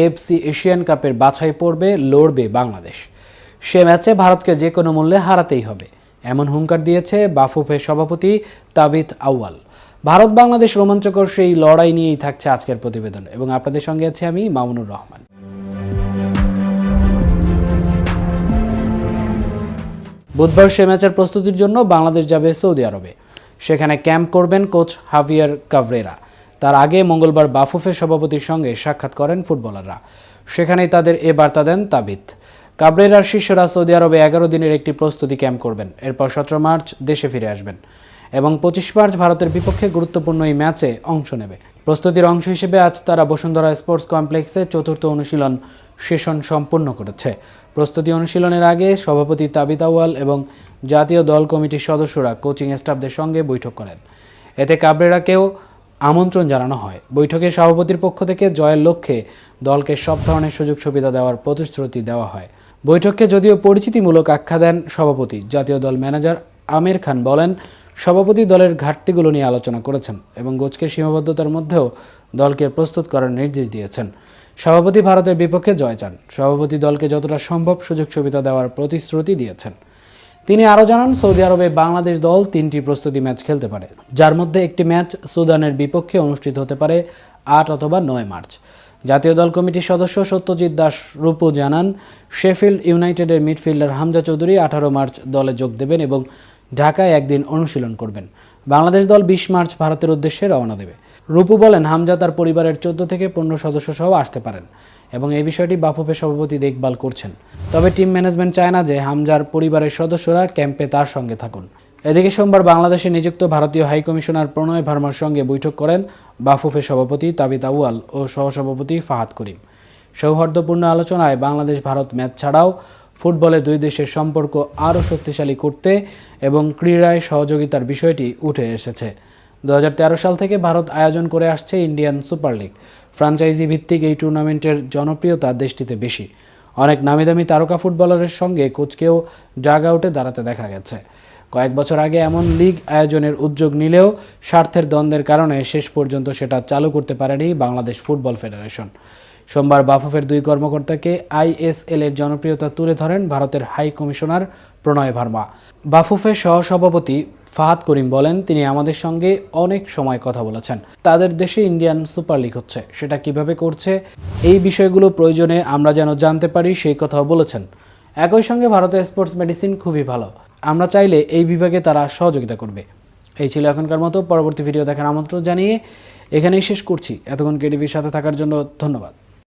AFC Asian কাপের বাছাই পর্বে লড়বে বাংলাদেশ। সে ম্যাচে ভারতকে যে কোনো মূল্যে হারাতেই হবে, এমন হুঙ্কার দিয়েছে বাফুফের সভাপতি তাবিথ আউয়াল। ভারত বাংলাদেশ রোমাঞ্চকর সেই লড়াই নিয়েই থাকছে আজকের প্রতিবেদন, এবং আপনাদের সঙ্গে আছি আমি মামুনুর রহমান। বুধবার সে ম্যাচের প্রস্তুতির জন্য বাংলাদেশ যাবে সৌদি আরবে। সেখানে ক্যাম্প করবেন কোচ হাভিয়ার কাভরেরা। তার আগে মঙ্গলবার বাফুফের সভাপতির সঙ্গে সাক্ষাৎ করেন ফুটবলাররা। সেখানেই তাদের এ বার্তা দেন তাবিথ। কাভরেরার শিষ্যরা সৌদি আরবে 11 দিনের একটি প্রস্তুতি ক্যাম্প করবেন। এরপর 17 মার্চ দেশে ফিরে আসবেন এবং 25 মার্চ ভারতের বিপক্ষে গুরুত্বপূর্ণ এই ম্যাচে অংশ নেবে। প্রস্তুতির অংশ হিসেবে আজ তারা বসুন্ধরা স্পোর্টস কমপ্লেক্সে চতুর্থ অনুশীলন সেশন সম্পন্ন করেছে। প্রস্তুতি অনুশীলনের আগে সভাপতি তাবিথ আউয়াল এবং জাতীয় দল কমিটির সদস্যরা কোচিং স্টাফদের সঙ্গে বৈঠক করেন। এতে কাভরেরাকেও আমন্ত্রণ জানানো হয়। বৈঠকে সভাপতির পক্ষ থেকে জয়ের লক্ষ্যে দলকে সব ধরনের সুযোগ সুবিধা দেওয়ার প্রতিশ্রুতি দেওয়া হয়। বৈঠককে যদিও পরিচিতিমূলক আখ্যা দেন সভাপতি। জাতীয় দল ম্যানেজার আমির খান বলেন, সভাপতি দলের ঘাটতিগুলো নিয়ে আলোচনা করেছেন এবং কোচকে সীমাবদ্ধতার মধ্যেও দলকে প্রস্তুত করার নির্দেশ দিয়েছেন। সভাপতি ভারতের বিপক্ষে জয় চান। সভাপতি দলকে যতটা সম্ভব সুযোগ সুবিধা দেওয়ার প্রতিশ্রুতি দিয়েছেন। তিনি আরও জানান, সৌদি আরবে বাংলাদেশ দল 3টি প্রস্তুতি ম্যাচ খেলতে পারে, যার মধ্যে একটি ম্যাচ সুদানের বিপক্ষে অনুষ্ঠিত হতে পারে 8 অথবা 9 মার্চ। জাতীয় দল কমিটির সদস্য সত্যজিৎ দাস রূপু জানান, শেফিল্ড ইউনাইটেডের মিডফিল্ডার হামজা চৌধুরী 18 মার্চ দলে যোগ দেবেন এবং ঢাকায় একদিন অনুশীলন করবেন। বাংলাদেশ দল 20 মার্চ ভারতের উদ্দেশ্যে রওনা দেবে। রূপু বলেন, হামজা তার পরিবারের 14 থেকে 15 সদস্য সহ আসতে পারেন এবং এই বিষয়টি বাফুফের সভাপতি দেখভাল করছেন। তবে টিম ম্যানেজমেন্ট চায় না যে হামজার পরিবারের সদস্যরা ক্যাম্পে তার সঙ্গে থাকুন। এদিকে সোমবার বাংলাদেশে নিযুক্ত ভারতীয় হাই কমিশনার প্রণয় ভার্মার সঙ্গে বৈঠক করেন বাফুফের সভাপতি তাবিথ আউয়াল ও সহসভাপতি ফাহাদ করিম। সৌহার্দ্যপূর্ণ আলোচনায় বাংলাদেশ ভারত ম্যাচ ছাড়াও ফুটবলে দুই দেশের সম্পর্ক আরও শক্তিশালী করতে এবং ক্রীড়ায় সহযোগিতার বিষয়টি উঠে এসেছে। 2013 সাল থেকে ভারত আয়োজন করে আসছে ইন্ডিয়ান সুপার লিগ। ফ্র্যাঞ্চাইজি ভিত্তিক এই টুর্নামেন্টের জনপ্রিয়তা দেশটিতে বেশি। অনেক নামিদামি তারকা ফুটবলারের সঙ্গে কোচকেও ডাগ আউটে দাঁড়াতে দেখা গেছে। কয়েক বছর আগে এমন লিগ আয়োজনের উদ্যোগ নিলেও স্বার্থের দ্বন্দ্বের কারণে শেষ পর্যন্ত সেটা চালু করতে পারেনি বাংলাদেশ ফুটবল ফেডারেশন। সোমবার বাফুফের 2 কর্মকর্তাকে আইএসএল এর জনপ্রিয়তা তুলে ধরেন ভারতের হাই কমিশনার প্রণয় ভার্মা। বাফুফের সহসভাপতি ফাহাদ করিম বলেন, তিনি আমাদের সঙ্গে অনেক সময় কথা বলেছেন। তাদের দেশে ইন্ডিয়ান সুপার লিগ হচ্ছে, সেটা কিভাবে করছে, এই বিষয়গুলো প্রয়োজনে আমরা যেন জানতে পারি সেই কথাও বলেছেন। একই সঙ্গে ভারতের স্পোর্টস মেডিসিন খুবই ভালো, আমরা চাইলে এই বিভাগে তারা সহযোগিতা করবে। এই ছিল এখনকার মতো। পরবর্তী ভিডিও দেখার আমন্ত্রণ জানিয়ে এখানেই শেষ করছি। এতক্ষণ কেটিভির সাথে থাকার জন্য ধন্যবাদ।